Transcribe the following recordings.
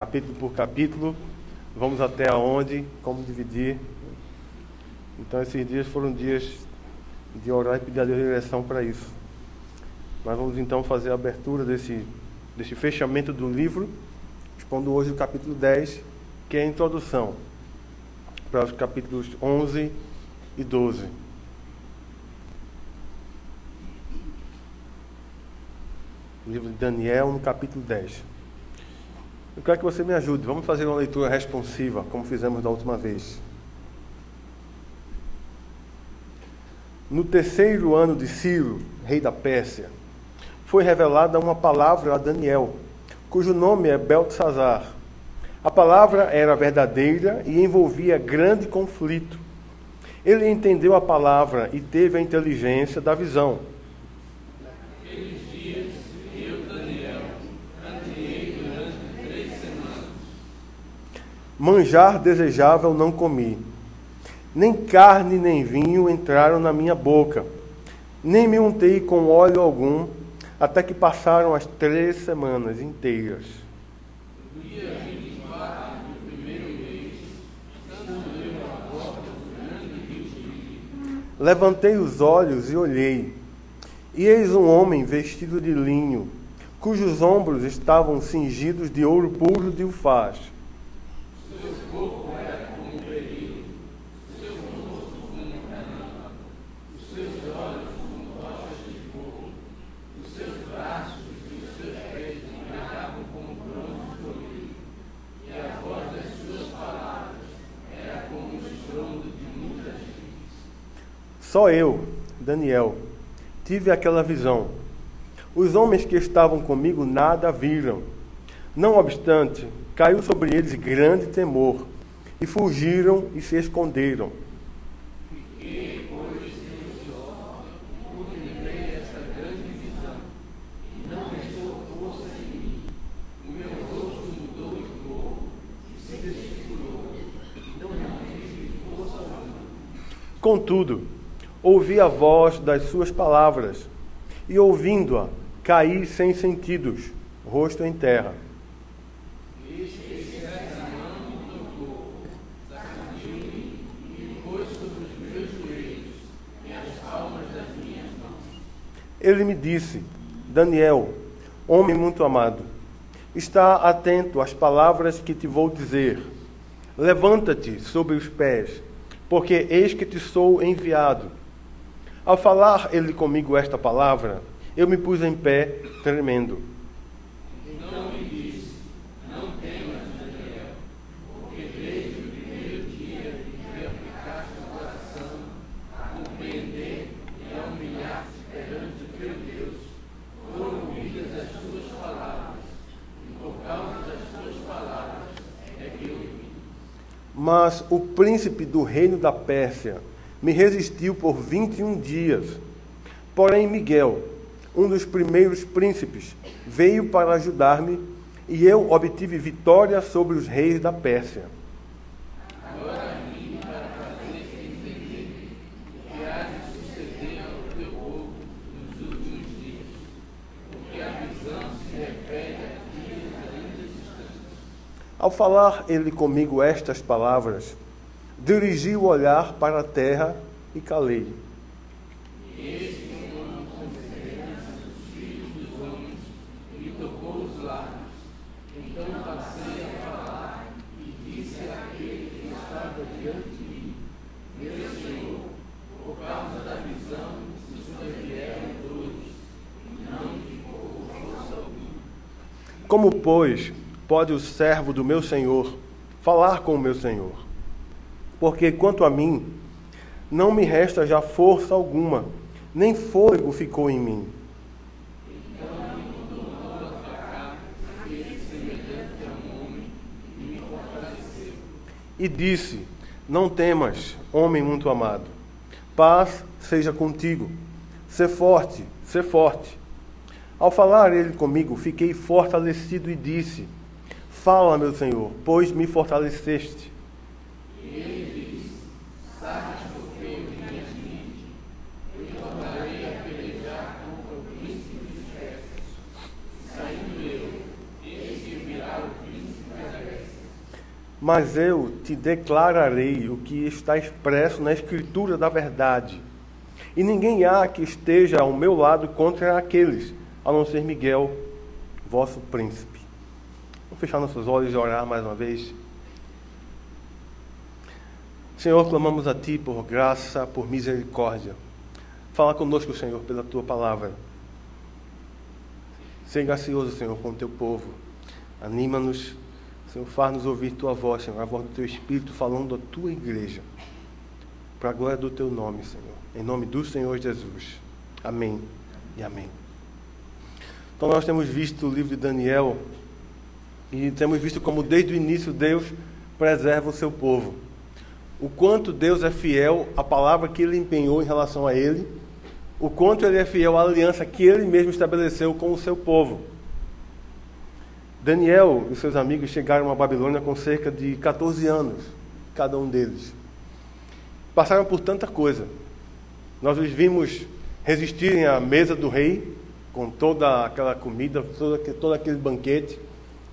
capítulo por capítulo, vamos até aonde, como dividir. Então esses dias foram dias de orar e pedir a Deus direção para isso. Nós vamos então fazer a abertura desse fechamento do livro, expondo hoje o capítulo 10, que é a introdução para os capítulos 11 e 12. O livro de Daniel, no capítulo 10. Eu quero que você me ajude. Vamos fazer uma leitura responsiva, como fizemos da última vez. No terceiro ano de Ciro, rei da Pérsia, foi revelada uma palavra a Daniel, cujo nome é Beltesazar. A palavra era verdadeira e envolvia grande conflito. Ele entendeu a palavra e teve a inteligência da visão. Naqueles dias, eu, Daniel, candeei durante 3 semanas. Manjar desejável não comi. Nem carne nem vinho entraram na minha boca. Nem me untei com óleo algum, até que passaram as 3 semanas inteiras. No dia 24 do primeiro mês, estando eu à porta do grande rio Tigre, Levantei os olhos e olhei, e eis um homem vestido de linho, cujos ombros estavam cingidos de ouro puro de Ufaz. seu corpo era como um berilo, seu rosto como um relâmpago, os seus olhos como rochas de fogo, os seus braços e os seus pés brilhavam como bronze polido, e a voz das suas palavras era como o estrondo de muitas rios. Só eu, Daniel, tive aquela visão. Os homens que estavam comigo nada viram. Não obstante, caiu sobre eles grande temor, e fugiram e se esconderam. Fiquei, pois, ansioso, porque lembrei essa grande visão, e não restou força em mim. O meu rosto mudou de cor e se desfigurou, e não tive força alguma. Contudo, ouvi a voz das suas palavras, e ouvindo-a, caí sem sentidos, rosto em terra. Eis que essa mão me tocou, sacudiu-me e pôs sobre os meus joelhos e as palmas das minhas mãos. Ele me disse: Daniel, homem muito amado, está atento às palavras que te vou dizer. Levanta-te sobre os pés, porque eis que te sou enviado. Ao falar ele comigo esta palavra, eu me pus em pé, tremendo. Então me disse: não temas, Daniel, porque desde o primeiro dia que aplicaste o coração a compreender e a humilhar-te perante o teu Deus, foram ouvidas as tuas palavras, e por causa das tuas palavras é que eu vim. Mas o príncipe do reino da Pérsia me resistiu por 21 dias. Porém, Miguel, um dos primeiros príncipes, veio para ajudar-me, e eu obtive vitória sobre os reis da Pérsia. Agora vim para fazer-te entender o que há de suceder ao teu povo nos últimos dias, porque a visão se refere a dias ainda distantes. Ao falar ele comigo estas palavras, dirigi o olhar para a terra e calei. E eis que uma mão semelhante dos filhos dos homens me tocou os lábios. Então passei a falar e disse àquele que estava diante de mim: meu Senhor, por causa da visão, se sobrevieram dores, e não ficou força alguma. Como, pois, pode o servo do meu senhor falar com o meu senhor? Porque, quanto a mim, não me resta já força alguma, nem fôlego ficou em mim. Então me tornou a tocar aquele semelhante a um homem e me fortaleceu. E disse: não temas, homem muito amado. Paz seja contigo. Sê forte, sê forte. Ao falar ele comigo, fiquei fortalecido e disse: fala, meu senhor, pois me fortaleceste. E ele disse: sabes por que eu vim a ti? Eu tornarei a pelejar contra o príncipe dos Persas. Saindo eu, eis que virá o príncipe Mas eu te declararei o que está expresso na Escritura da verdade. E ninguém há que esteja ao meu lado contra aqueles, a não ser Miguel, vosso príncipe. Vamos fechar nossos olhos e orar mais uma vez. Senhor, clamamos a Ti por graça, por misericórdia. Fala conosco, Senhor, pela Tua palavra. Seja gracioso, Senhor, com o Teu povo. Anima-nos, Senhor, faz-nos ouvir Tua voz, Senhor, a voz do Teu Espírito falando da Tua igreja. Para a glória do Teu nome, Senhor. Em nome do Senhor Jesus. Amém e amém. Então nós temos visto o livro de Daniel e temos visto como desde o início Deus preserva o seu povo. O quanto Deus é fiel à palavra que Ele empenhou em relação a Ele, o quanto Ele é fiel à aliança que Ele mesmo estabeleceu com o seu povo. Daniel e seus amigos chegaram à Babilônia com cerca de 14 anos, cada um deles. Passaram por tanta coisa. Nós os vimos resistirem à mesa do rei, com toda aquela comida, todo aquele banquete,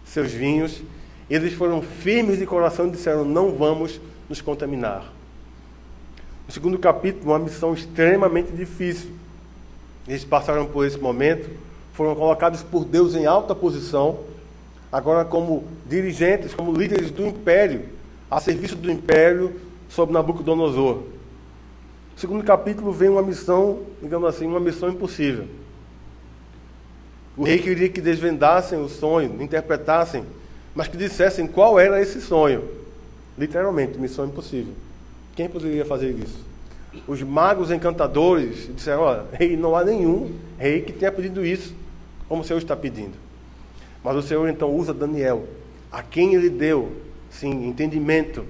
seus vinhos. Eles foram firmes de coração e disseram: não vamos nos contaminar. No segundo capítulo, uma missão extremamente difícil. Eles passaram por esse momento, foram colocados por Deus em alta posição, agora como dirigentes, como líderes do império, a serviço do império sob Nabucodonosor. No segundo capítulo vem uma missão, digamos assim, uma missão impossível. O rei queria que desvendassem o sonho, interpretassem, mas que dissessem qual era esse sonho. Literalmente, missão impossível. Quem poderia fazer isso? Os magos encantadores disseram: olha, rei, não há nenhum rei que tenha pedido isso, como o Senhor está pedindo. Mas o Senhor então usa Daniel, a quem Ele deu, sim, entendimento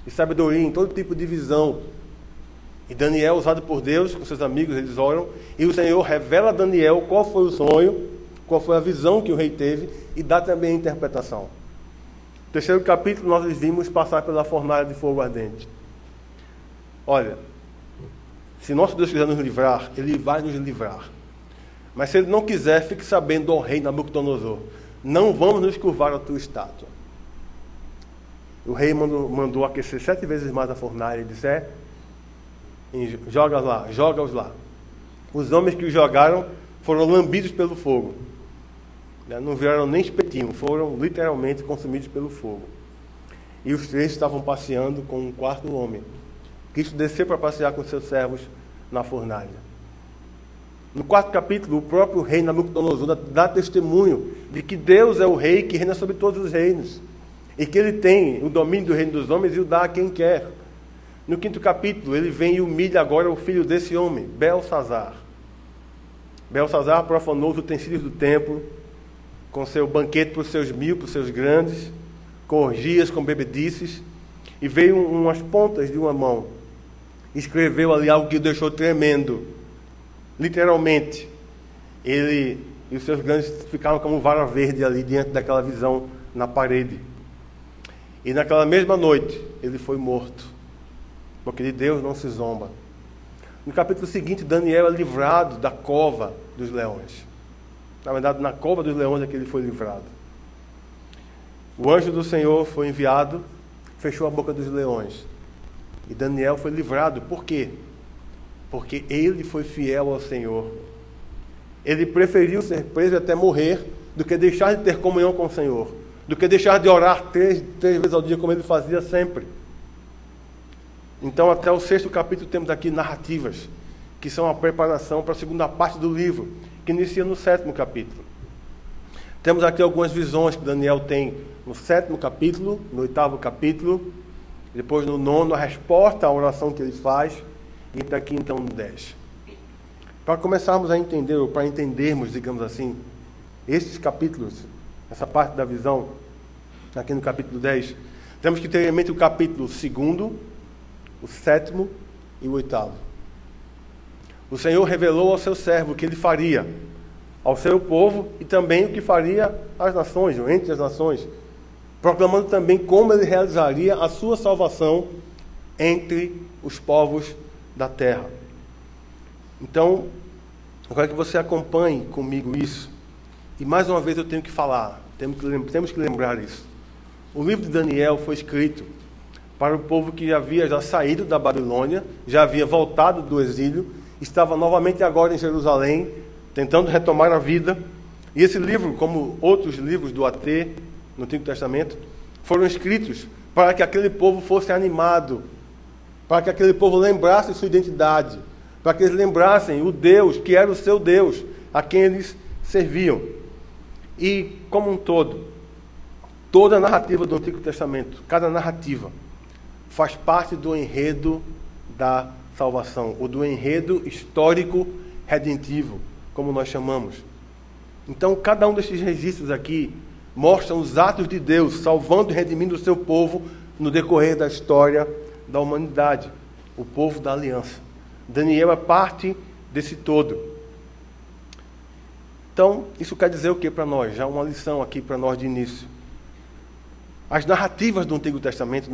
e sabedoria em todo tipo de visão. E Daniel, usado por Deus, com seus amigos, eles oram, e o Senhor revela a Daniel qual foi o sonho, qual foi a visão que o rei teve, e dá também a interpretação. No terceiro capítulo, nós os vimos passar pela fornalha de fogo ardente. Olha, se nosso Deus quiser nos livrar, Ele vai nos livrar. Mas se Ele não quiser, fique sabendo, ó rei Nabucodonosor, não vamos nos curvar à tua estátua. O rei mandou aquecer 7 vezes mais a fornalha e disse: joga-os lá. Os homens que os jogaram foram lambidos pelo fogo. Não viraram nem espetinho, foram literalmente consumidos pelo fogo. E os 3 estavam passeando com um quarto homem. Cristo desceu para passear com seus servos na fornalha. No 4º capítulo, o próprio rei Nabucodonosor dá testemunho de que Deus é o rei que reina sobre todos os reinos. E que Ele tem o domínio do reino dos homens e o dá a quem quer. No 5º capítulo, ele vem e humilha agora o filho desse homem, Belsazar. Belsazar profanou os utensílios do templo, com seu banquete para os seus 1000, para os seus grandes, com orgias, com bebedices, e veio umas pontas de uma mão. Escreveu ali algo que o deixou tremendo. Literalmente, ele e os seus grandes ficaram como vara verde ali, diante daquela visão na parede. E naquela mesma noite, ele foi morto. Porque de Deus não se zomba. No capítulo seguinte, Daniel é livrado da cova dos leões. Na verdade, na cova dos leões é que ele foi livrado. O anjo do Senhor foi enviado, fechou a boca dos leões. E Daniel foi livrado. Por quê? Porque ele foi fiel ao Senhor. Ele preferiu ser preso até morrer do que deixar de ter comunhão com o Senhor. Do que deixar de orar três vezes ao dia, como ele fazia sempre. Então, até o 6º capítulo, temos aqui narrativas, que são a preparação para a segunda parte do livro, que inicia no 7º capítulo. Temos aqui algumas visões que Daniel tem no 7º capítulo, no 8º capítulo, depois no 9º, a resposta à oração que ele faz, e está aqui então no 10. Para começarmos a entender, ou para entendermos, digamos assim, esses capítulos, essa parte da visão, aqui no capítulo 10, temos que ter em mente o capítulo 2º, o 7º e o 8º. O Senhor revelou ao seu servo o que ele faria ao seu povo e também o que faria às nações, ou entre as nações, proclamando também como ele realizaria a sua salvação entre os povos da terra. Então, eu quero que você acompanhe comigo isso. E mais uma vez eu tenho que falar, temos que lembrar isso. O livro de Daniel foi escrito para o povo que havia já saído da Babilônia, já havia voltado do exílio, estava novamente agora em Jerusalém, tentando retomar a vida. E esse livro, como outros livros do AT, no Antigo Testamento, foram escritos para que aquele povo fosse animado, para que aquele povo lembrasse sua identidade, para que eles lembrassem o Deus, que era o seu Deus, a quem eles serviam. E, como um todo, toda a narrativa do Antigo Testamento, cada narrativa, faz parte do enredo da salvação, ou do enredo histórico redentivo, como nós chamamos. Então, cada um desses registros aqui mostram os atos de Deus, salvando e redimindo o seu povo no decorrer da história da humanidade, o povo da aliança. Daniel é parte desse todo. Então, isso quer dizer o que para nós? Já uma lição aqui para nós de início. As narrativas do Antigo Testamento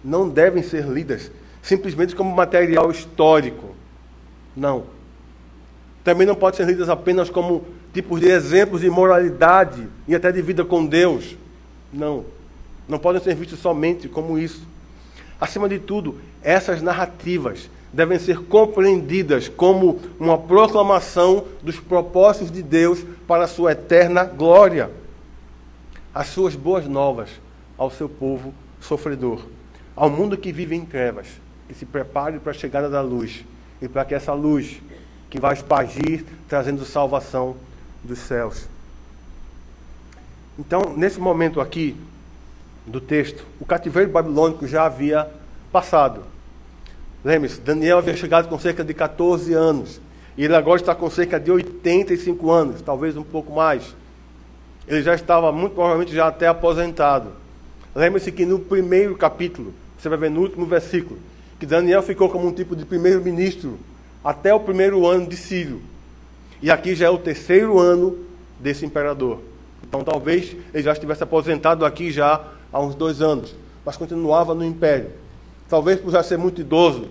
não devem ser lidas simplesmente como material histórico. Não. Também não podem ser lidas apenas como tipos de exemplos de moralidade e até de vida com Deus. Não. Não podem ser vistos somente como isso. Acima de tudo, essas narrativas devem ser compreendidas como uma proclamação dos propósitos de Deus para a sua eterna glória. As suas boas novas ao seu povo sofredor, ao mundo que vive em trevas, que se prepare para a chegada da luz, e para que essa luz que vai espargir, trazendo salvação dos céus. Então, nesse momento aqui do texto, o cativeiro babilônico já havia passado. Lembre-se, Daniel havia chegado com cerca de 14 anos, e ele agora está com cerca de 85 anos, talvez um pouco mais. Ele já estava, muito provavelmente, já até aposentado. Lembre-se que no primeiro capítulo, você vai ver no último versículo, que Daniel ficou como um tipo de primeiro-ministro até o primeiro ano de Ciro. E aqui já é o terceiro ano desse imperador. Então, talvez ele já estivesse aposentado aqui já há uns 2 anos, mas continuava no império. Talvez por já ser muito idoso,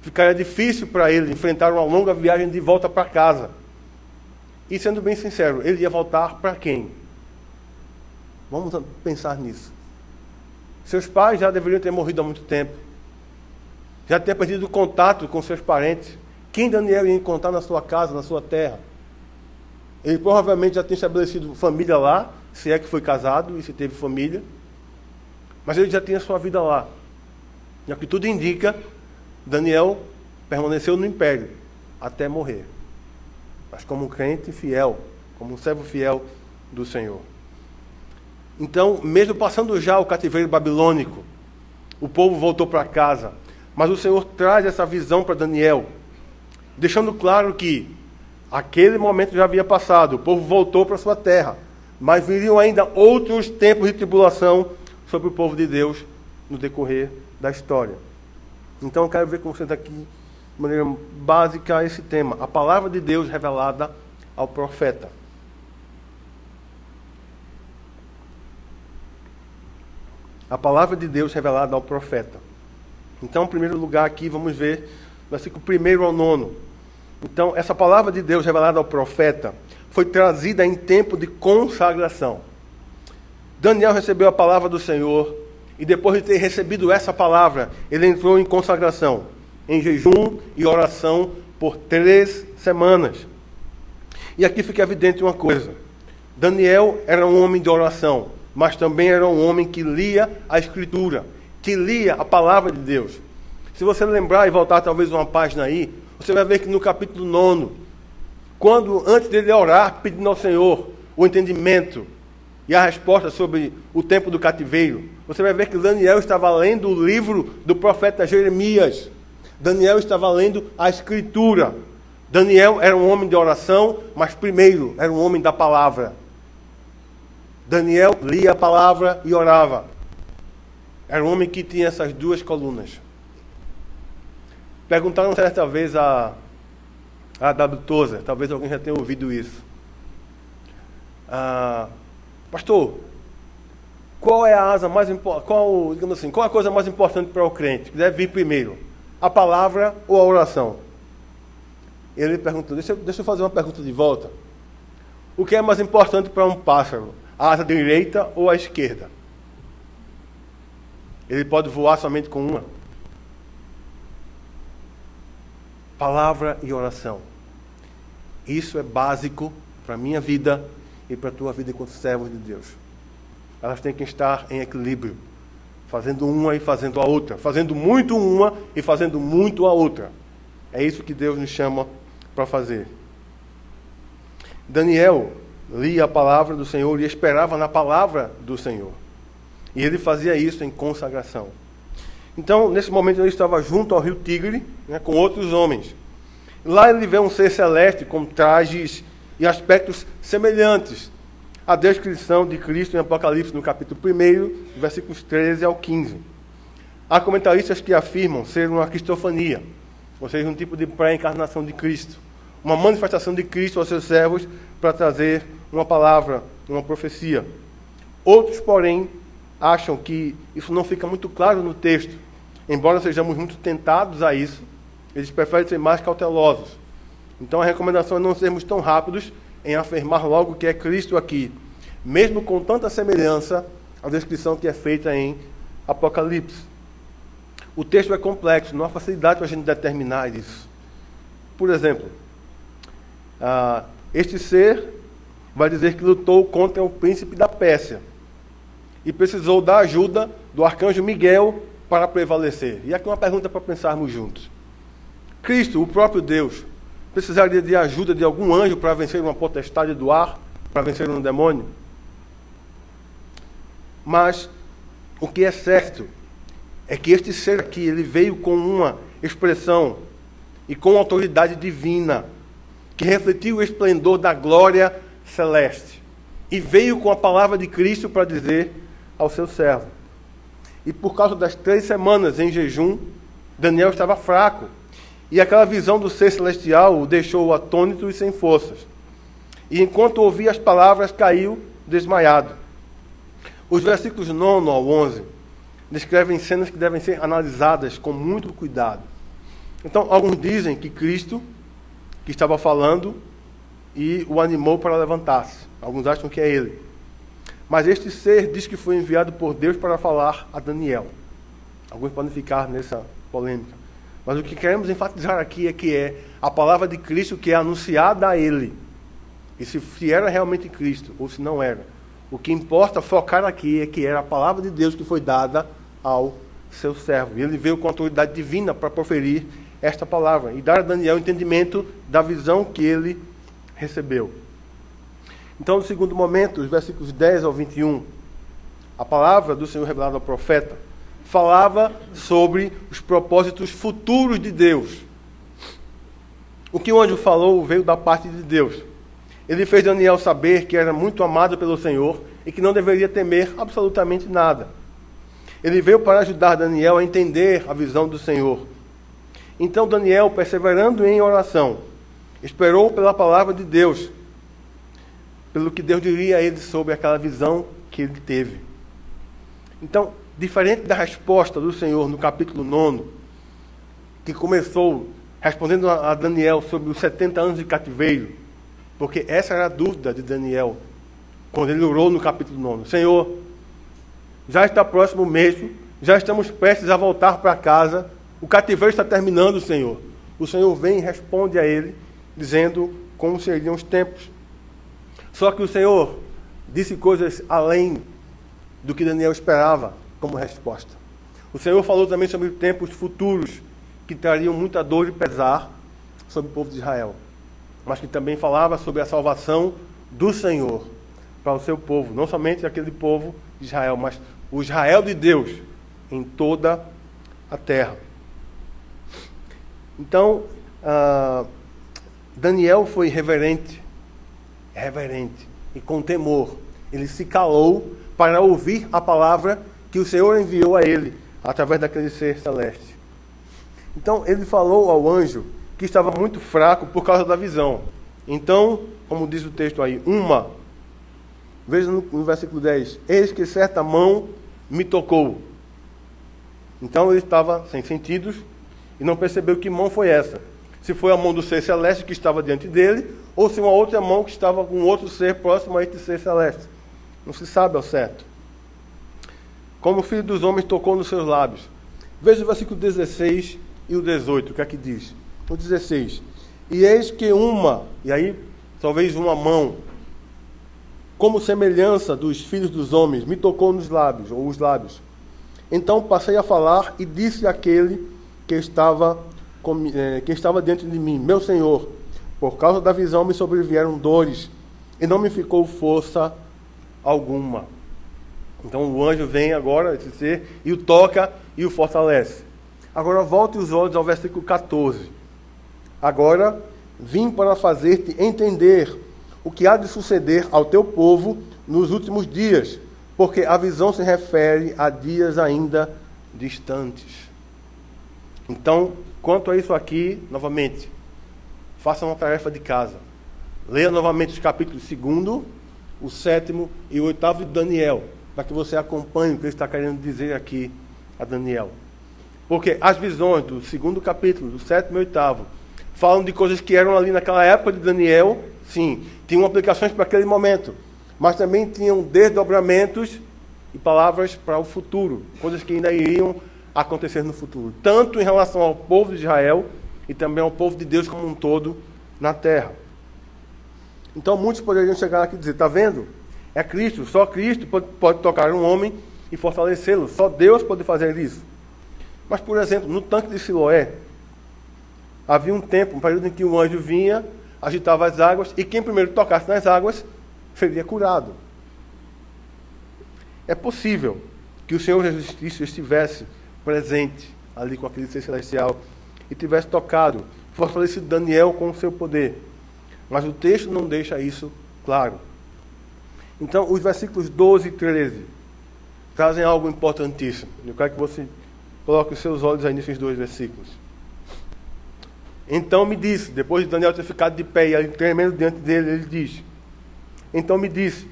ficaria difícil para ele enfrentar uma longa viagem de volta para casa. E, sendo bem sincero, ele ia voltar para quem? Vamos pensar nisso. Seus pais já deveriam ter morrido há muito tempo. Já ter perdido o contato com seus parentes. Quem Daniel ia encontrar na sua casa, na sua terra? Ele provavelmente já tinha estabelecido família lá, se é que foi casado e se teve família. Mas ele já tinha sua vida lá. E o que tudo indica, Daniel permaneceu no império até morrer. Mas como um crente fiel, como um servo fiel do Senhor. Então, mesmo passando já o cativeiro babilônico, o povo voltou para casa. Mas o Senhor traz essa visão para Daniel, deixando claro que aquele momento já havia passado, o povo voltou para sua terra, mas viriam ainda outros tempos de tribulação sobre o povo de Deus no decorrer da história. Então eu quero ver com vocês aqui, de maneira básica, esse tema, a palavra de Deus revelada ao profeta. A palavra de Deus revelada ao profeta. Então, em primeiro lugar aqui, vamos ver versículo 1 ao 9. Então, essa palavra de Deus revelada ao profeta foi trazida em tempo de consagração. Daniel recebeu a palavra do Senhor e depois de ter recebido essa palavra, ele entrou em consagração, em jejum e oração por 3 semanas. E aqui fica evidente uma coisa. Daniel era um homem de oração, mas também era um homem que lia a Escritura, que lia a palavra de Deus. Se você lembrar e voltar talvez uma página aí, você vai ver que no capítulo 9, quando antes dele orar, pedindo ao Senhor o entendimento e a resposta sobre o tempo do cativeiro, você vai ver que Daniel estava lendo o livro do profeta Jeremias. Daniel estava lendo a Escritura. Daniel era um homem de oração, mas primeiro era um homem da palavra. Daniel lia a palavra e orava. Era um homem que tinha essas 2 colunas. Perguntaram certa vez a W. Tozer, talvez alguém já tenha ouvido isso. Pastor, qual é a asa mais importante? Qual a coisa mais importante para o crente? Que deve vir primeiro? A palavra ou a oração? Ele perguntou, deixa eu fazer uma pergunta de volta. O que é mais importante para um pássaro? A asa direita ou a esquerda? Ele pode voar somente com uma. Palavra e oração. Isso é básico para a minha vida e para a tua vida enquanto servos de Deus. Elas têm que estar em equilíbrio, fazendo uma e fazendo a outra, fazendo muito uma e fazendo muito a outra. É isso que Deus nos chama para fazer. Daniel lia a palavra do Senhor e esperava na palavra do Senhor. E ele fazia isso em consagração. Então, nesse momento, ele estava junto ao rio Tigre, com outros homens. Lá ele vê um ser celeste com trajes e aspectos semelhantes à descrição de Cristo em Apocalipse, no capítulo 1, versículos 13 ao 15. Há comentaristas que afirmam ser uma cristofania, ou seja, um tipo de pré-encarnação de Cristo, uma manifestação de Cristo aos seus servos para trazer uma palavra, uma profecia. Outros, porém, acham que isso não fica muito claro no texto. Embora sejamos muito tentados a isso, eles preferem ser mais cautelosos. Então a recomendação é não sermos tão rápidos em afirmar logo que é Cristo aqui, mesmo com tanta semelhança à descrição que é feita em Apocalipse. O texto é complexo, não há facilidade para a gente determinar isso. Por exemplo, este ser vai dizer que lutou contra o príncipe da Pérsia e precisou da ajuda do arcanjo Miguel para prevalecer. E aqui uma pergunta para pensarmos juntos. Cristo, o próprio Deus, precisaria de ajuda de algum anjo para vencer uma potestade do ar, para vencer um demônio? Mas o que é certo é que este ser aqui, ele veio com uma expressão e com autoridade divina, que refletiu o esplendor da glória celeste. E veio com a palavra de Cristo para dizer ao seu servo. E por causa das 3 semanas em jejum, Daniel estava fraco. E aquela visão do ser celestial o deixou atônito e sem forças. E enquanto ouvia as palavras, caiu desmaiado. Os versículos 9 ao 11 descrevem cenas que devem ser analisadas com muito cuidado. Então, alguns dizem que Cristo, que estava falando, e o animou para levantar-se. Alguns acham que é ele. Mas este ser diz que foi enviado por Deus para falar a Daniel. Alguns podem ficar nessa polêmica. Mas o que queremos enfatizar aqui é que é a palavra de Cristo que é anunciada a ele. E se era realmente Cristo, ou se não era. O que importa focar aqui é que era a palavra de Deus que foi dada ao seu servo. E ele veio com autoridade divina para proferir esta palavra e dar a Daniel o entendimento da visão que ele recebeu. Então, no segundo momento, os versículos 10 ao 21, a palavra do Senhor revelada ao profeta falava sobre os propósitos futuros de Deus. O que o anjo falou veio da parte de Deus. Ele fez Daniel saber que era muito amado pelo Senhor e que não deveria temer absolutamente nada. Ele veio para ajudar Daniel a entender a visão do Senhor. Então Daniel, perseverando em oração, esperou pela palavra de Deus, pelo que Deus diria a ele sobre aquela visão que ele teve. Então, diferente da resposta do Senhor no capítulo 9, que começou respondendo a Daniel sobre os 70 anos de cativeiro, porque essa era a dúvida de Daniel, quando ele orou no capítulo 9. Senhor, já está próximo mesmo, já estamos prestes a voltar para casa, o cativeiro está terminando, Senhor. O Senhor vem e responde a ele, dizendo como seriam os tempos. Só que o Senhor disse coisas além do que Daniel esperava como resposta. O Senhor falou também sobre tempos futuros que trariam muita dor e pesar sobre o povo de Israel, mas que também falava sobre a salvação do Senhor para o seu povo, não somente aquele povo de Israel, mas o Israel de Deus em toda a terra. Então, Daniel foi reverente e com temor. Ele se calou para ouvir a palavra que o Senhor enviou a ele, através daquele ser celeste. Então, ele falou ao anjo que estava muito fraco por causa da visão. Então, como diz o texto aí, veja no versículo 10, eis que certa mão me tocou. Então, ele estava sem sentidos e não percebeu que mão foi essa. Se foi a mão do ser celeste que estava diante dele, ou se uma outra mão que estava com outro ser próximo a este ser celeste. Não se sabe ao certo. como o Filho dos Homens tocou nos seus lábios. Veja o versículo 16 e o 18, o que é que diz? O 16. E eis que e aí talvez uma mão, como semelhança dos filhos dos homens, me tocou nos lábios, ou os lábios. Então passei a falar e disse àquele que estava diante de mim: meu Senhor, por causa da visão me sobrevieram dores, e não me ficou força alguma. Então o anjo vem agora, esse ser, e o toca e o fortalece. Agora volte os olhos ao versículo 14. Agora vim para fazer-te entender o que há de suceder ao teu povo nos últimos dias, porque a visão se refere a dias ainda distantes. Então, quanto a isso aqui, novamente, faça uma tarefa de casa. Leia novamente os capítulos 2º, o 7º e o 8º de Daniel, para que você acompanhe o que ele está querendo dizer aqui a Daniel. Porque as visões do 2º capítulo, do 7º e 8º, falam de coisas que eram ali naquela época de Daniel, sim, tinham aplicações para aquele momento, mas também tinham desdobramentos e palavras para o futuro, coisas que ainda iriam acontecer no futuro, tanto em relação ao povo de Israel e também ao povo de Deus como um todo na terra. Então muitos poderiam chegar aqui e dizer: está vendo? É Cristo, só Cristo pode tocar um homem e fortalecê-lo, só Deus pode fazer isso. Mas, por exemplo, no tanque de Siloé, havia um tempo, um período em que o anjo vinha, agitava as águas, e quem primeiro tocasse nas águas seria curado. É possível que o Senhor Jesus Cristo estivesse presente ali com aquele ser celestial e tivesse tocado, fortalecido Daniel com o seu poder. Mas o texto não deixa isso claro. Então, os versículos 12 e 13 trazem algo importantíssimo. Eu quero que você coloque os seus olhos aí nesses dois versículos. Então me disse, depois de Daniel ter ficado de pé e ali tremendo diante dele, ele diz: então me disse,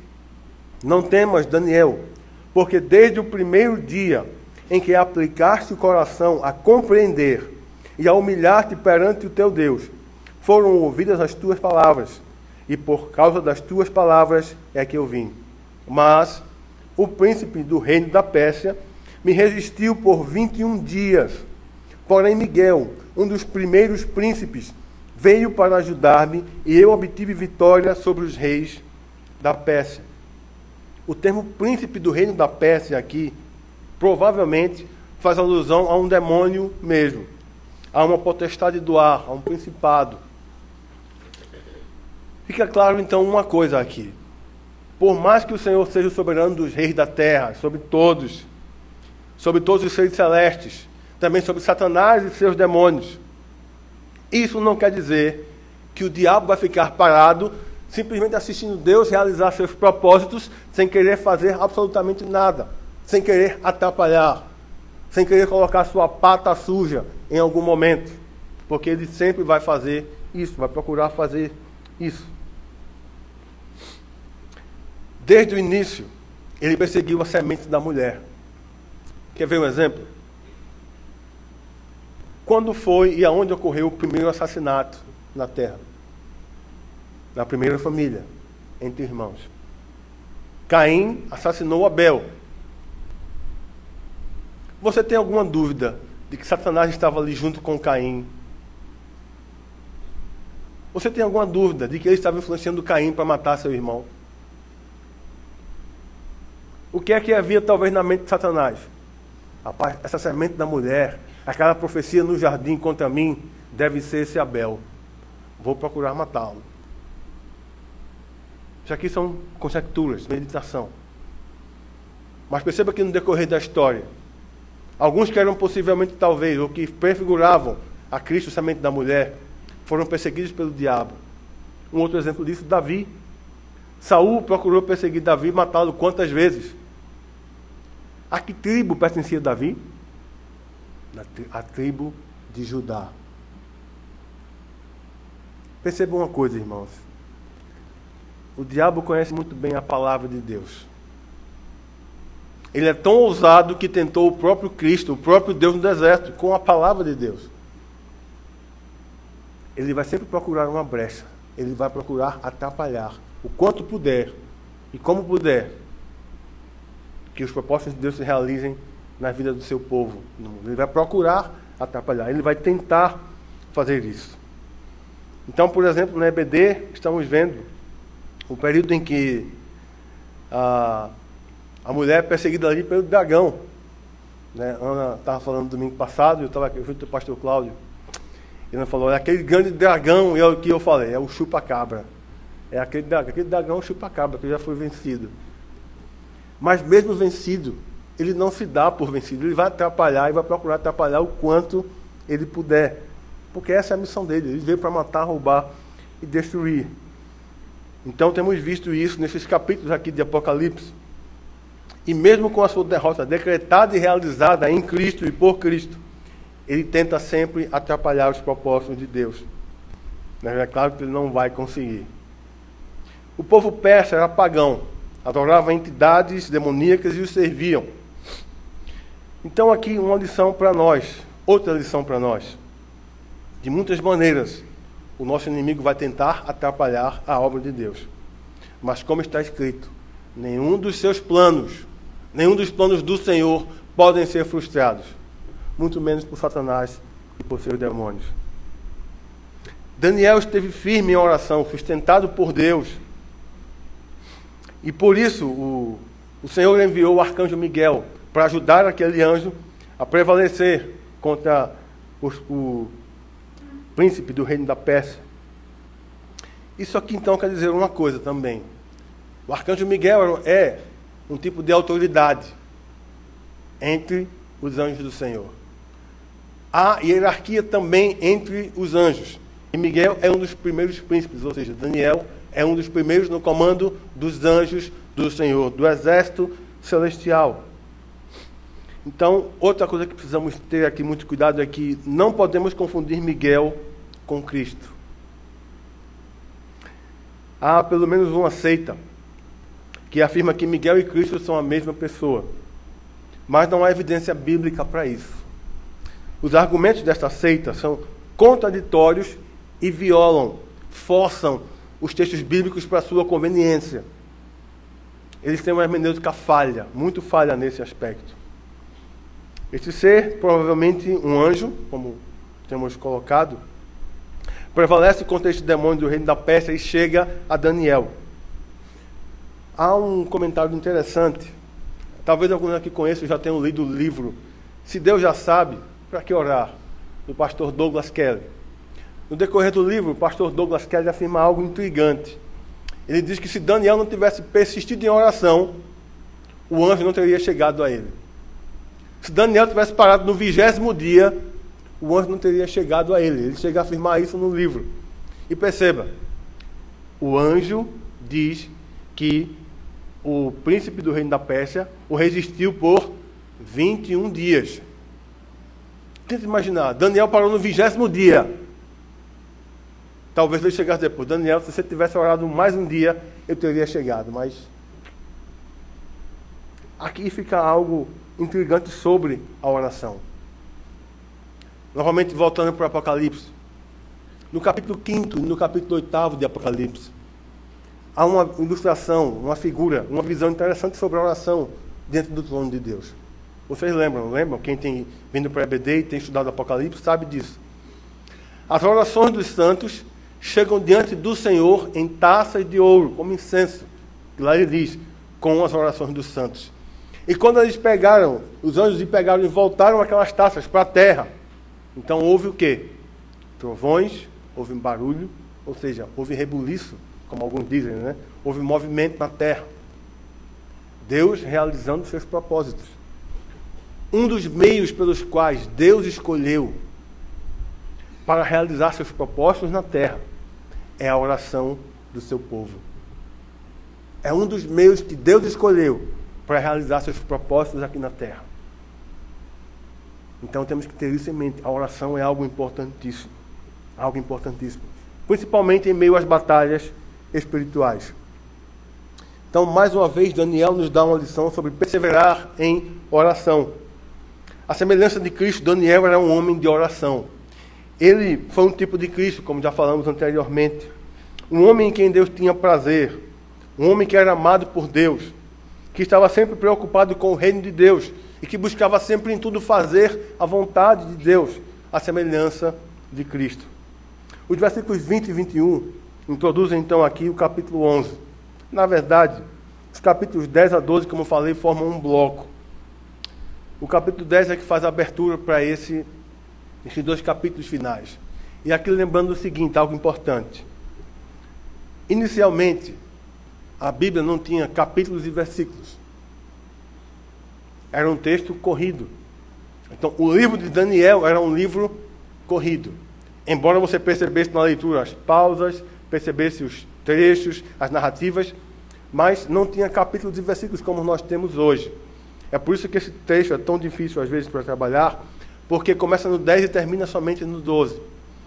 não temas, Daniel, porque desde o primeiro dia em que aplicaste o coração a compreender e a humilhar-te perante o teu Deus, foram ouvidas as tuas palavras, e por causa das tuas palavras é que eu vim. Mas o príncipe do reino da Pérsia me resistiu por 21 dias. Porém Miguel, um dos primeiros príncipes, veio para ajudar-me, e eu obtive vitória sobre os reis da Pérsia. O termo príncipe do reino da Pérsia aqui, provavelmente, faz alusão a um demônio mesmo, a uma potestade do ar, a um principado. Fica claro, então, uma coisa aqui. Por mais que o Senhor seja o soberano dos reis da terra, sobre todos os seres celestes, também sobre Satanás e seus demônios, isso não quer dizer que o diabo vai ficar parado, simplesmente assistindo Deus realizar seus propósitos, sem querer fazer absolutamente nada, sem querer atrapalhar, sem querer colocar sua pata suja em algum momento, porque ele sempre vai fazer isso, vai procurar fazer isso. Desde o início, ele perseguiu a semente da mulher. Quer ver um exemplo? Quando foi e aonde ocorreu o primeiro assassinato na terra? Na primeira família, entre irmãos. Caim assassinou Abel. Você tem alguma dúvida de que Satanás estava ali junto com Caim? Você tem alguma dúvida de que ele estava influenciando Caim para matar seu irmão? O que é que havia talvez na mente de Satanás? Rapaz, essa semente da mulher, aquela profecia no jardim contra mim, deve ser esse Abel. Vou procurar matá-lo. Isso aqui são conjecturas, meditação. Mas perceba que no decorrer da história, alguns que eram possivelmente, talvez, ou que prefiguravam a Cristo, semente da mulher, foram perseguidos pelo diabo. Um outro exemplo disso, Davi. Saul procurou perseguir Davi e matá-lo quantas vezes? A que tribo pertencia Davi? A tribo de Judá. Perceba uma coisa, irmãos. O diabo conhece muito bem a palavra de Deus. Ele é tão ousado que tentou o próprio Cristo, o próprio Deus no deserto, com a palavra de Deus. Ele vai sempre procurar uma brecha. Ele vai procurar atrapalhar o quanto puder e como puder. que os propósitos de Deus se realizem na vida do seu povo. Ele vai procurar atrapalhar, ele vai tentar fazer isso. Então, por exemplo, na EBD, estamos vendo o período em que a mulher é perseguida ali pelo dragão. Né? Ana estava falando domingo passado, eu fui com o pastor Cláudio, e Ana falou, é aquele grande dragão, e é o que eu falei, é o chupa-cabra. É aquele dragão chupa-cabra, que já foi vencido. Mas mesmo vencido, ele não se dá por vencido, ele vai atrapalhar e vai procurar atrapalhar o quanto ele puder. Porque essa é a missão dele, ele veio para matar, roubar e destruir. Então temos visto isso nesses capítulos aqui de Apocalipse. E mesmo com a sua derrota decretada e realizada em Cristo e por Cristo, ele tenta sempre atrapalhar os propósitos de Deus. Mas é claro que ele não vai conseguir. O povo persa era pagão, adorava entidades demoníacas e os serviam. Então aqui uma lição para nós, outra lição para nós. De muitas maneiras, o nosso inimigo vai tentar atrapalhar a obra de Deus. Mas como está escrito, nenhum dos seus planos, nenhum dos planos do Senhor podem ser frustrados, muito menos por Satanás e por seus demônios. Daniel esteve firme em oração, sustentado por Deus. E por isso o Senhor enviou o arcanjo Miguel para ajudar aquele anjo a prevalecer contra o príncipe do reino da Pérsia. Isso aqui então quer dizer uma coisa também. O arcanjo Miguel é um tipo de autoridade entre os anjos do Senhor. Há hierarquia também entre os anjos. E Miguel é um dos primeiros príncipes, ou seja, Daniel é um dos primeiros no comando dos anjos do Senhor, do exército celestial. Então, outra coisa que precisamos ter aqui muito cuidado é que não podemos confundir Miguel com Cristo. Há pelo menos uma seita que afirma que Miguel e Cristo são a mesma pessoa. Mas não há evidência bíblica para isso. Os argumentos desta seita são contraditórios e violam, forçam os textos bíblicos para a sua conveniência. Eles têm uma hermenêutica falha, muito falha nesse aspecto. Este ser, provavelmente um anjo, como temos colocado, prevalece contra este demônio do reino da Pérsia e chega a Daniel. Há um comentário interessante. Talvez alguns aqui conheçam, já tenham lido o livro Se Deus Já Sabe, Para Que Orar?, do pastor Douglas Kelly. No decorrer do livro, o pastor Douglas Kelly afirma algo intrigante. Ele diz que se Daniel não tivesse persistido em oração, o anjo não teria chegado a ele. Se Daniel tivesse parado no 20º dia, o anjo não teria chegado a ele. Ele chega a afirmar isso no livro. E perceba, o anjo diz que o príncipe do reino da Pérsia o resistiu por 21 dias. Tenta imaginar, Daniel parou no 20º dia. Talvez ele chegasse depois. Daniel, se você tivesse orado mais um dia, eu teria chegado. Mas aqui fica algo intrigante sobre a oração. Novamente, voltando para o Apocalipse. No capítulo 5º e no capítulo 8º de Apocalipse, há uma ilustração, uma figura, uma visão interessante sobre a oração dentro do trono de Deus. Vocês lembram? Quem tem vindo para a EBD e tem estudado Apocalipse sabe disso. As orações dos santos chegam diante do Senhor em taças de ouro, como incenso. E lá ele diz, com as orações dos santos. E quando eles pegaram, os anjos pegaram e voltaram aquelas taças para a terra, então houve o quê? Trovões, houve um barulho, ou seja, houve rebuliço, como alguns dizem, né? Houve movimento na terra. Deus realizando seus propósitos. Um dos meios pelos quais Deus escolheu para realizar seus propósitos na terra é a oração do seu povo. É um dos meios que Deus escolheu para realizar seus propósitos aqui na terra. Então temos que ter isso em mente. A oração é algo importantíssimo. Algo importantíssimo. Principalmente em meio às batalhas espirituais. Então, mais uma vez, Daniel nos dá uma lição sobre perseverar em oração. A semelhança de Cristo, Daniel era um homem de oração. Ele foi um tipo de Cristo, como já falamos anteriormente. Um homem em quem Deus tinha prazer. Um homem que era amado por Deus. que estava sempre preocupado com o reino de Deus e que buscava sempre em tudo fazer a vontade de Deus, a semelhança de Cristo. Os versículos 20 e 21 introduzem então aqui o capítulo 11. Na verdade, os capítulos 10 a 12, como eu falei, formam um bloco. O capítulo 10 é que faz a abertura para esses dois capítulos finais. E aqui lembrando o seguinte, algo importante. Inicialmente, a Bíblia não tinha capítulos e versículos. Era um texto corrido. Então, o livro de Daniel era um livro corrido. Embora você percebesse na leitura as pausas, percebesse os trechos, as narrativas, mas não tinha capítulos e versículos como nós temos hoje. É por isso que esse texto é tão difícil às vezes para trabalhar, porque começa no 10 e termina somente no 12.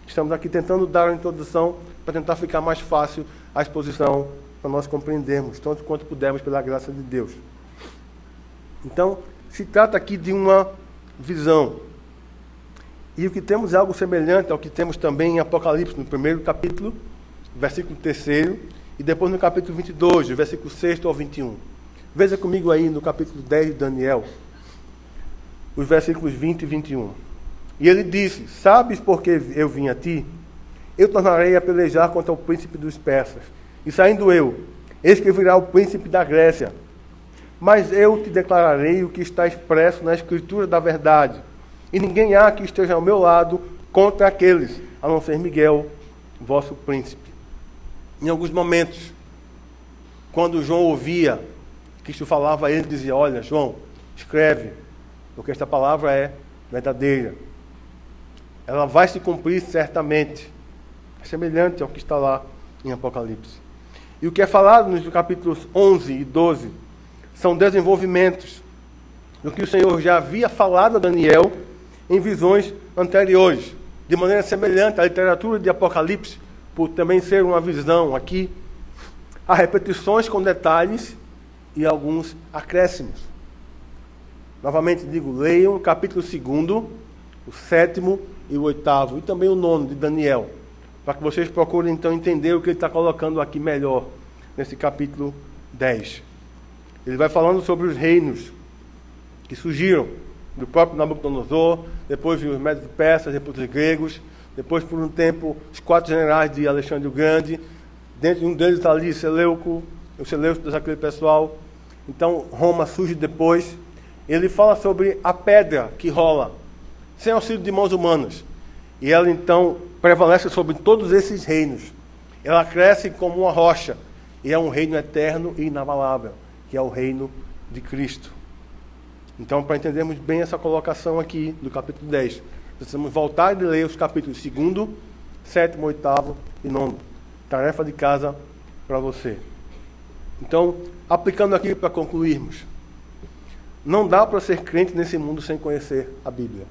Estamos aqui tentando dar uma introdução para tentar ficar mais fácil a exposição para nós compreendermos, tanto quanto pudermos pela graça de Deus. Então, se trata aqui de uma visão. E o que temos é algo semelhante ao que temos também em Apocalipse, no primeiro capítulo, versículo 3º, e depois no capítulo 22, versículo 6 ao 21. Veja comigo aí no capítulo 10 de Daniel, os versículos 20 e 21. E ele disse: sabes por que eu vim a ti? Eu tornarei a pelejar contra o príncipe dos persas. E saindo eu, eis que virá o príncipe da Grécia. Mas eu te declararei o que está expresso na escritura da verdade. E ninguém há que esteja ao meu lado contra aqueles, a não ser Miguel, vosso príncipe. Em alguns momentos, quando João ouvia Cristo falava a ele, dizia: olha, João, escreve, porque esta palavra é verdadeira. Ela vai se cumprir certamente. É semelhante ao que está lá em Apocalipse. E o que é falado nos capítulos 11 e 12 são desenvolvimentos do que o Senhor já havia falado a Daniel em visões anteriores. De maneira semelhante à literatura de Apocalipse, por também ser uma visão aqui, há repetições com detalhes e alguns acréscimos. Novamente digo, leiam o capítulo 2º, o 7º e o 8º, e também o 9º de Daniel, para que vocês procurem então entender o que ele está colocando aqui melhor, nesse capítulo 10. Ele vai falando sobre os reinos que surgiram, do próprio Nabucodonosor, depois os médios persas, depois os gregos, depois por um tempo os 4 generais de Alexandre o Grande, dentro de um deles está ali Seleuco, o Seleucos, aquele pessoal. Então Roma surge depois. Ele fala sobre a pedra que rola, sem auxílio de mãos humanas. E ela então prevalece sobre todos esses reinos. Ela cresce como uma rocha, e é um reino eterno e inabalável, que é o reino de Cristo. Então, para entendermos bem essa colocação aqui do capítulo 10, precisamos voltar e ler os capítulos 2º, 7º, 8º e 9º. Tarefa de casa para você. Então, aplicando aqui para concluirmos, não dá para ser crente nesse mundo sem conhecer a Bíblia.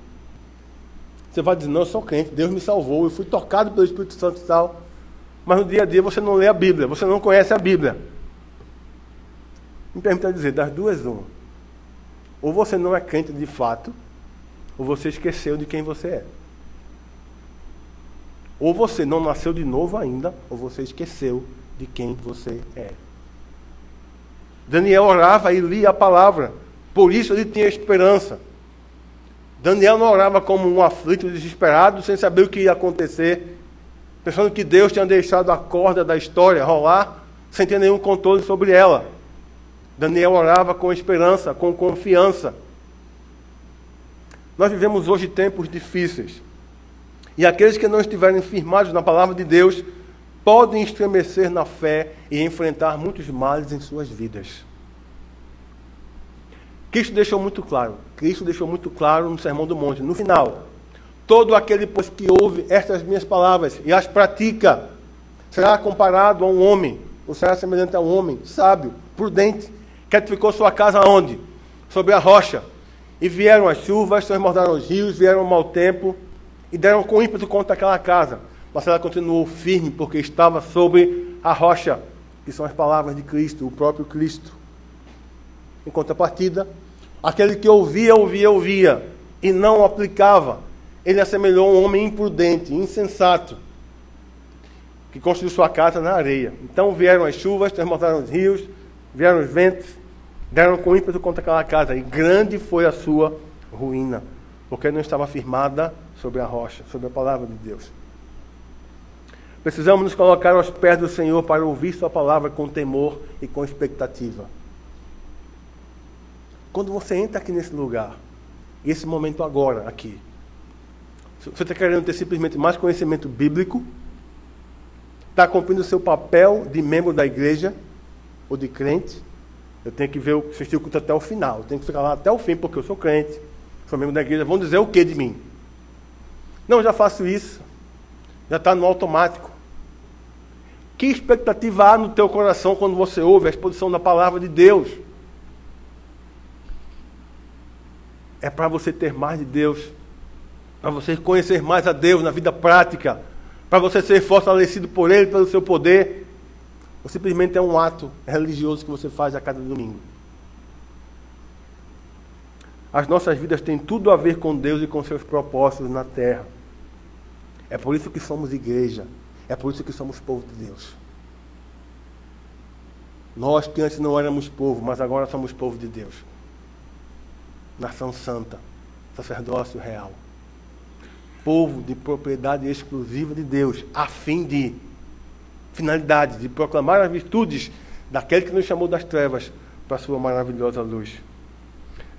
Você vai dizer: não, eu sou crente, Deus me salvou, eu fui tocado pelo Espírito Santo e tal, mas no dia a dia você não lê a Bíblia, você não conhece a Bíblia. Me permita dizer, das duas, uma. Ou você não é crente de fato, ou você esqueceu de quem você é. Ou você não nasceu de novo ainda, ou você esqueceu de quem você é. Daniel orava e lia a palavra, por isso ele tinha esperança. Daniel não orava como um aflito desesperado, sem saber o que ia acontecer, pensando que Deus tinha deixado a corda da história rolar, sem ter nenhum controle sobre ela. Daniel orava com esperança, com confiança. Nós vivemos hoje tempos difíceis. E aqueles que não estiverem firmados na palavra de Deus podem estremecer na fé e enfrentar muitos males em suas vidas. Cristo deixou muito claro no Sermão do Monte, no final: todo aquele, pois, que ouve estas minhas palavras e as pratica, será comparado a um homem, ou será semelhante a um homem sábio, prudente, que edificou sua casa onde? Sobre a rocha. E vieram as chuvas, transbordaram os rios, vieram o mau tempo, e deram com ímpeto contra aquela casa. Mas ela continuou firme, porque estava sobre a rocha, que são as palavras de Cristo, o próprio Cristo. Em contrapartida, aquele que ouvia, e não aplicava, ele assemelhou a um homem imprudente, insensato, que construiu sua casa na areia. Então vieram as chuvas, transbordaram os rios, vieram os ventos, Deram com ímpeto contra aquela casa, e grande foi a sua ruína, porque não estava firmada sobre a rocha, sobre a palavra de Deus. Precisamos nos colocar aos pés do Senhor para ouvir sua palavra com temor e com expectativa. Quando você entra aqui nesse lugar, e esse momento agora, aqui, se você está querendo ter simplesmente mais conhecimento bíblico, está cumprindo o seu papel de membro da igreja, ou de crente, eu tenho que assistir o culto até o final, eu tenho que ficar lá até o fim, porque eu sou crente, sou membro da igreja, vão dizer o que de mim? Não, já faço isso, já está no automático. Que expectativa há no teu coração quando você ouve a exposição da palavra de Deus? É para você ter mais de Deus, para você conhecer mais a Deus na vida prática, para você ser fortalecido por Ele, pelo seu poder, ou simplesmente é um ato religioso que você faz a cada domingo? As nossas vidas têm tudo a ver com Deus e com seus propósitos na terra. É por isso que somos igreja, é por isso que somos povo de Deus. Nós que antes não éramos povo, mas agora somos povo de Deus. Nação santa, sacerdócio real. Povo de propriedade exclusiva de Deus, a fim de, finalidade, de proclamar as virtudes daquele que nos chamou das trevas para a sua maravilhosa luz.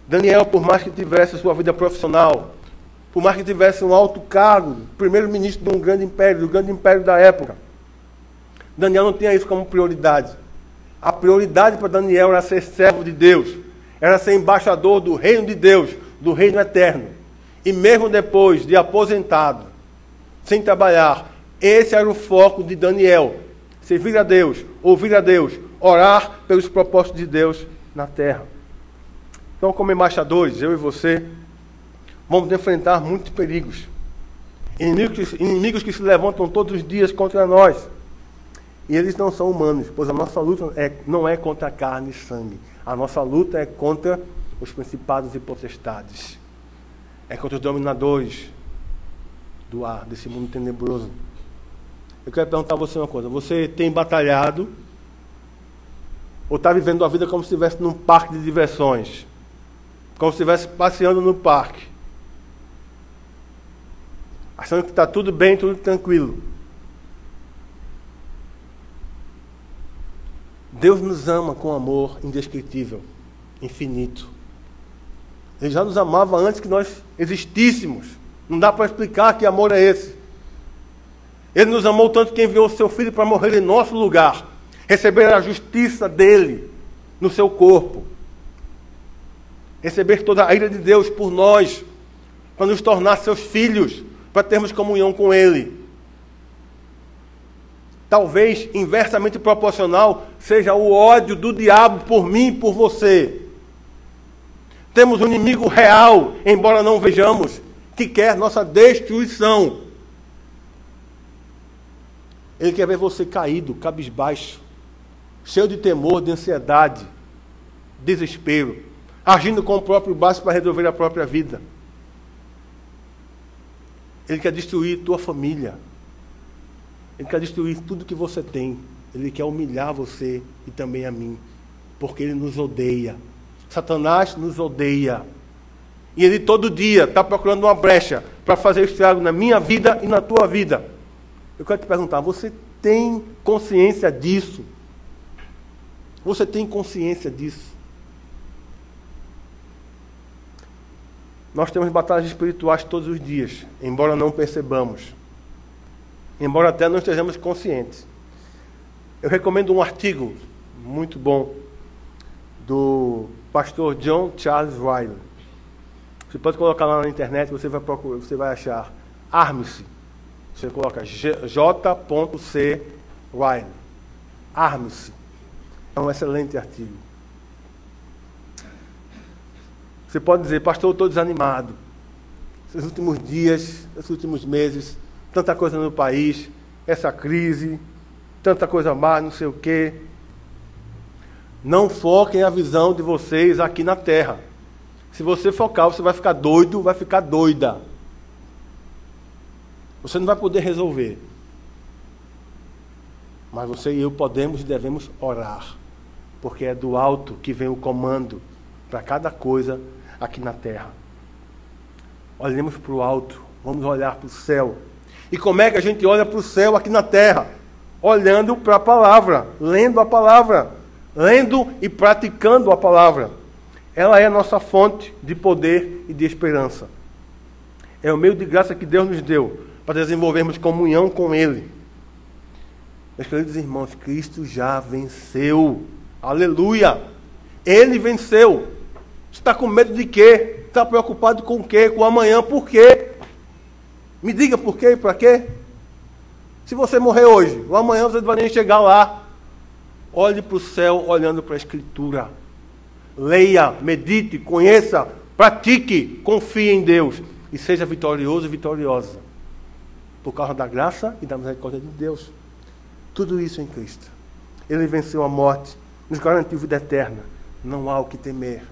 Daniel, por mais que tivesse sua vida profissional, por mais que tivesse um alto cargo, primeiro-ministro de um grande império, do grande império da época, Daniel não tinha isso como prioridade. A prioridade para Daniel era ser servo de Deus, era ser embaixador do reino de Deus, do reino eterno. E mesmo depois de aposentado, sem trabalhar, esse era o foco de Daniel: servir a Deus, ouvir a Deus, orar pelos propósitos de Deus na terra. Então, como embaixadores, eu e você, vamos enfrentar muitos perigos. Inimigos que se levantam todos os dias contra nós. E eles não são humanos, pois a nossa luta não é contra a carne e sangue. A nossa luta é contra os principados e potestades. É contra os dominadores do ar, desse mundo tenebroso. Eu quero perguntar a você uma coisa: você tem batalhado ou está vivendo a vida como se estivesse num parque de diversões? Como se estivesse passeando no parque, achando que está tudo bem, tudo tranquilo? Deus nos ama com amor indescritível, infinito. Ele já nos amava antes que nós existíssemos. Não dá para explicar que amor é esse. Ele nos amou tanto que enviou o seu Filho para morrer em nosso lugar, receber a justiça dele no seu corpo, receber toda a ira de Deus por nós, para nos tornar seus filhos, para termos comunhão com Ele. Talvez inversamente proporcional seja o ódio do diabo por mim e por você. Temos um inimigo real, embora não vejamos, que quer nossa destruição. Ele quer ver você caído, cabisbaixo, cheio de temor, de ansiedade, desespero, agindo com o próprio braço para resolver a própria vida. Ele quer destruir tua família. Ele quer destruir tudo que você tem. Ele quer humilhar você e também a mim, porque ele nos odeia. Satanás nos odeia. E ele todo dia está procurando uma brecha para fazer estrago na minha vida e na tua vida. Eu quero te perguntar: você tem consciência disso? Você tem consciência disso? Nós temos batalhas espirituais todos os dias, embora não percebamos. Embora até não estejamos conscientes. Eu recomendo um artigo muito bom do pastor John Charles Riley. Você pode colocar lá na internet, você vai procurar, você vai achar. Arme-se. Você coloca J.C. Riley. Arme-se. É um excelente artigo. Você pode dizer: pastor, eu estou desanimado. Esses últimos dias, esses últimos meses, tanta coisa no país, essa crise, tanta coisa mais, não sei o quê. Não foquem a visão de vocês aqui na terra. Se você focar, você vai ficar doido, vai ficar doida. Você não vai poder resolver. Mas você e eu podemos e devemos orar. porque é do alto que vem o comando para cada coisa aqui na terra. Olhemos para o alto, vamos olhar para o céu. E como é que a gente olha para o céu aqui na terra? Olhando para a palavra, lendo a palavra, lendo e praticando a palavra. Ela é a nossa fonte de poder e de esperança. É o meio de graça que Deus nos deu para desenvolvermos comunhão com Ele. Meus queridos irmãos, Cristo já venceu. Aleluia! Ele venceu. Você está com medo de quê? Está preocupado com o quê? Com o amanhã? Por quê? Me diga por quê e para quê? Se você morrer hoje, o amanhã você não vai nem chegar lá. Olhe para o céu olhando para a Escritura. Leia, medite, conheça, pratique, confie em Deus e seja vitorioso e vitoriosa. Por causa da graça e da misericórdia de Deus. Tudo isso em Cristo. Ele venceu a morte, nos garantiu vida eterna. Não há o que temer.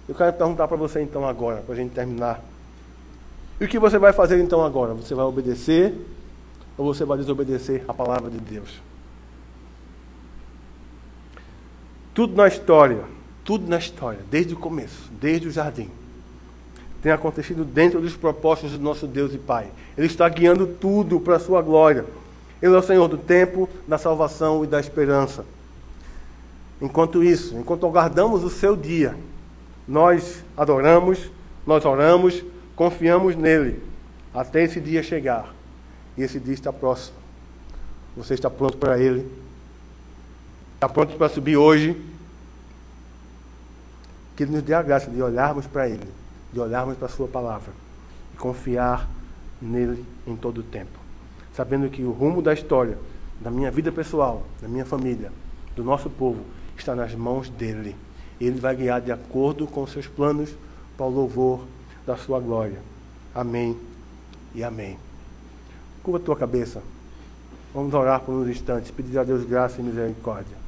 Eu quero perguntar para você então agora, para a gente terminar. E o que você vai fazer então agora? Você vai obedecer ou você vai desobedecer a palavra de Deus? Tudo na história, desde o começo, desde o jardim, tem acontecido dentro dos propósitos do nosso Deus e Pai. Ele está guiando tudo para a sua glória. Ele é o Senhor do tempo, da salvação e da esperança. Enquanto isso, enquanto aguardamos o seu dia, nós adoramos, nós oramos, confiamos nele, até esse dia chegar. E esse dia está próximo. Você está pronto para ele? Está pronto para subir hoje? Que ele nos dê a graça de olharmos para ele, de olharmos para a sua palavra e confiar nele em todo o tempo. Sabendo que o rumo da história, da minha vida pessoal, da minha família, do nosso povo, está nas mãos dele. Ele vai guiar de acordo com os seus planos para o louvor da sua glória. Amém e amém. Curva a tua cabeça. Vamos orar por uns instantes, pedir a Deus graça e misericórdia.